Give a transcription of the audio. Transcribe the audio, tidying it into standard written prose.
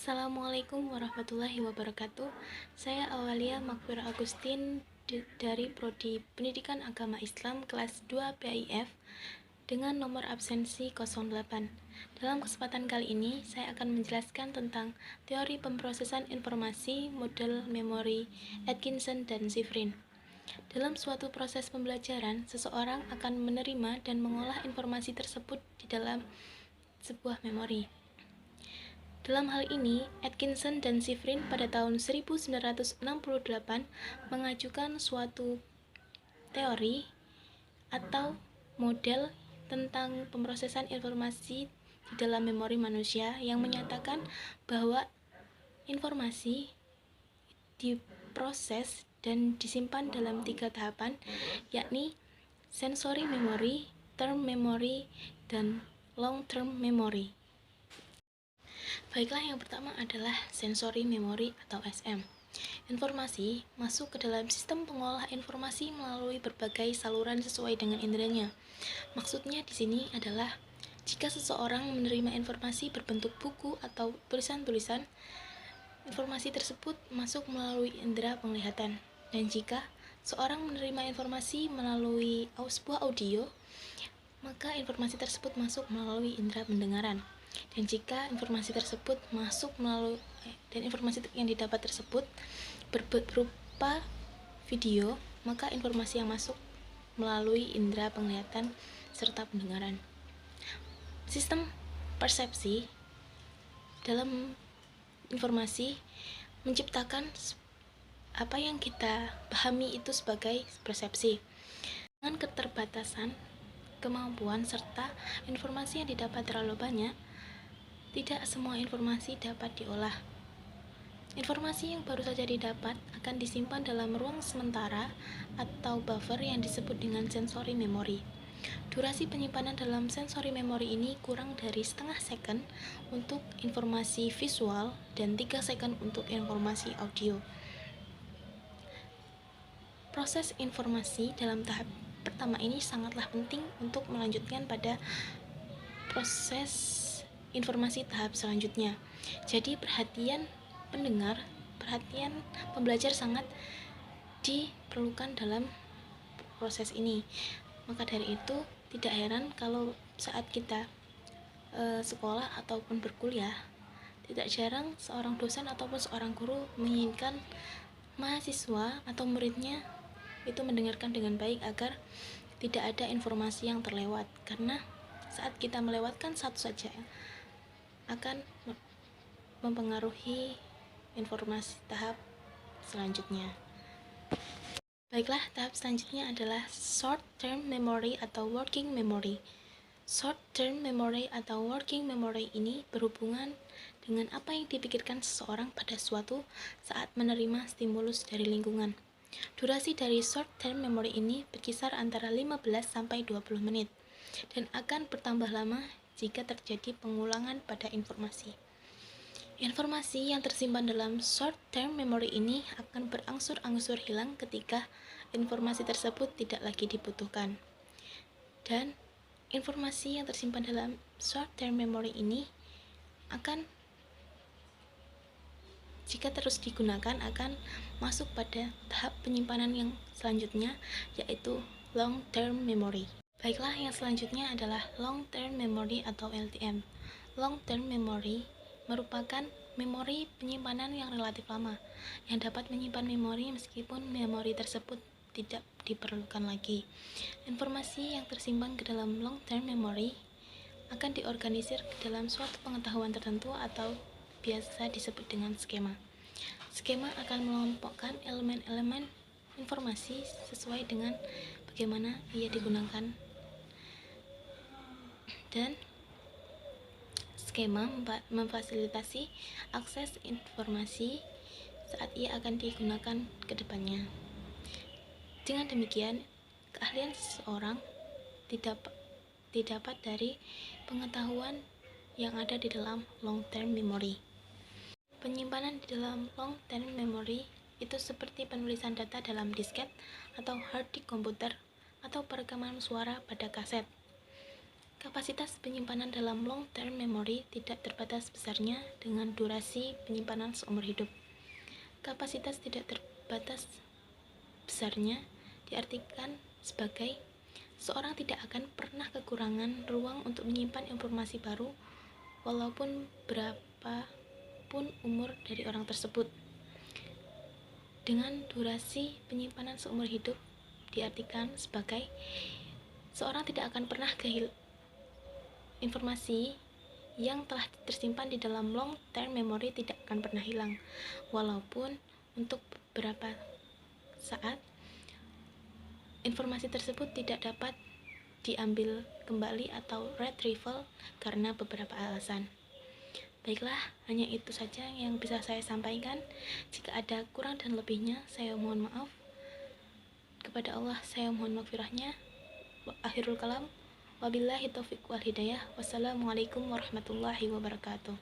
Assalamualaikum warahmatullahi wabarakatuh. Saya Awalia Makfir Agustin dari Prodi Pendidikan Agama Islam kelas 2 PAIF dengan nomor absensi 08. Dalam kesempatan kali ini, saya akan menjelaskan tentang teori pemrosesan informasi model memori Atkinson dan Shiffrin. Dalam suatu proses pembelajaran, seseorang akan menerima dan mengolah informasi tersebut di dalam sebuah memori. Dalam hal ini, Atkinson dan Shiffrin pada tahun 1968 mengajukan suatu teori atau model tentang pemrosesan informasi di dalam memori manusia yang menyatakan bahwa informasi diproses dan disimpan dalam 3 tahapan, yakni sensory memory, term memory, dan long-term memory. Baiklah, yang pertama adalah sensory memory atau SM. Informasi masuk ke dalam sistem pengolah informasi melalui berbagai saluran sesuai dengan inderanya. Maksudnya di sini adalah jika seseorang menerima informasi berbentuk buku atau tulisan-tulisan, informasi tersebut masuk melalui indera penglihatan. Dan jika seorang menerima informasi melalui sebuah audio, maka informasi tersebut masuk melalui indera pendengaran. Dan jika informasi tersebut masuk melalui informasi yang didapat tersebut berupa video, maka informasi yang masuk melalui indera penglihatan serta pendengaran. Sistem persepsi dalam informasi menciptakan apa yang kita pahami itu sebagai persepsi. Dengan keterbatasan kemampuan serta informasi yang didapat terlalu banyak, tidak semua informasi dapat diolah. Informasi yang baru saja didapat akan disimpan dalam ruang sementara atau buffer yang disebut dengan sensory memory. Durasi penyimpanan dalam sensory memory ini kurang dari setengah second untuk informasi visual dan 3 second untuk informasi audio. Proses informasi dalam tahap pertama ini sangatlah penting untuk melanjutkan pada proses informasi tahap selanjutnya. Jadi perhatian pendengar, perhatian pembelajar sangat diperlukan dalam proses ini. Maka dari itu tidak heran kalau saat kita sekolah ataupun berkuliah, tidak jarang seorang dosen ataupun seorang guru menginginkan mahasiswa atau muridnya itu mendengarkan dengan baik agar tidak ada informasi yang terlewat, karena saat kita melewatkan satu saja akan mempengaruhi informasi tahap selanjutnya. Baiklah, tahap selanjutnya adalah short term memory atau working memory. Short term memory atau working memory ini berhubungan dengan apa yang dipikirkan seseorang pada suatu saat menerima stimulus dari lingkungan. Durasi dari short term memory ini berkisar antara 15 sampai 20 menit dan akan bertambah lama jika terjadi pengulangan pada informasi. Informasi yang tersimpan dalam short term memory ini akan berangsur-angsur hilang ketika informasi tersebut tidak lagi dibutuhkan. Dan informasi yang tersimpan dalam short term memory ini akan, jika terus digunakan, akan masuk pada tahap penyimpanan yang selanjutnya, yaitu long term memory. Baiklah, yang selanjutnya adalah long term memory atau LTM. Long term memory merupakan memori penyimpanan yang relatif lama, yang dapat menyimpan memori meskipun memori tersebut tidak diperlukan lagi. Informasi yang tersimpan ke dalam long term memory akan diorganisir ke dalam suatu pengetahuan tertentu atau biasa disebut dengan skema. Skema akan mengelompokkan elemen-elemen informasi sesuai dengan bagaimana ia digunakan, dan skema memfasilitasi akses informasi saat ia akan digunakan ke depannya. Dengan demikian, keahlian seseorang didapat dari pengetahuan yang ada di dalam long term memory. Penyimpanan di dalam long term memory itu seperti penulisan data dalam disket atau hard disk komputer atau perekaman suara pada kaset. Kapasitas penyimpanan dalam long term memory tidak terbatas besarnya dengan durasi penyimpanan seumur hidup. Kapasitas tidak terbatas besarnya diartikan sebagai seorang tidak akan pernah kekurangan ruang untuk menyimpan informasi baru walaupun berapapun umur dari orang tersebut. Dengan durasi penyimpanan seumur hidup diartikan sebagai seorang tidak akan pernah informasi yang telah tersimpan di dalam long term memory tidak akan pernah hilang walaupun untuk beberapa saat informasi tersebut tidak dapat diambil kembali atau retrieval karena beberapa alasan. Baiklah, hanya itu saja yang bisa saya sampaikan. Jika ada kurang dan lebihnya, saya mohon maaf. Kepada Allah, saya mohon maghfirahnya. Akhirul kalam. Wabillahi taufiq wal hidayah. Wassalamualaikum warahmatullahi wabarakatuh.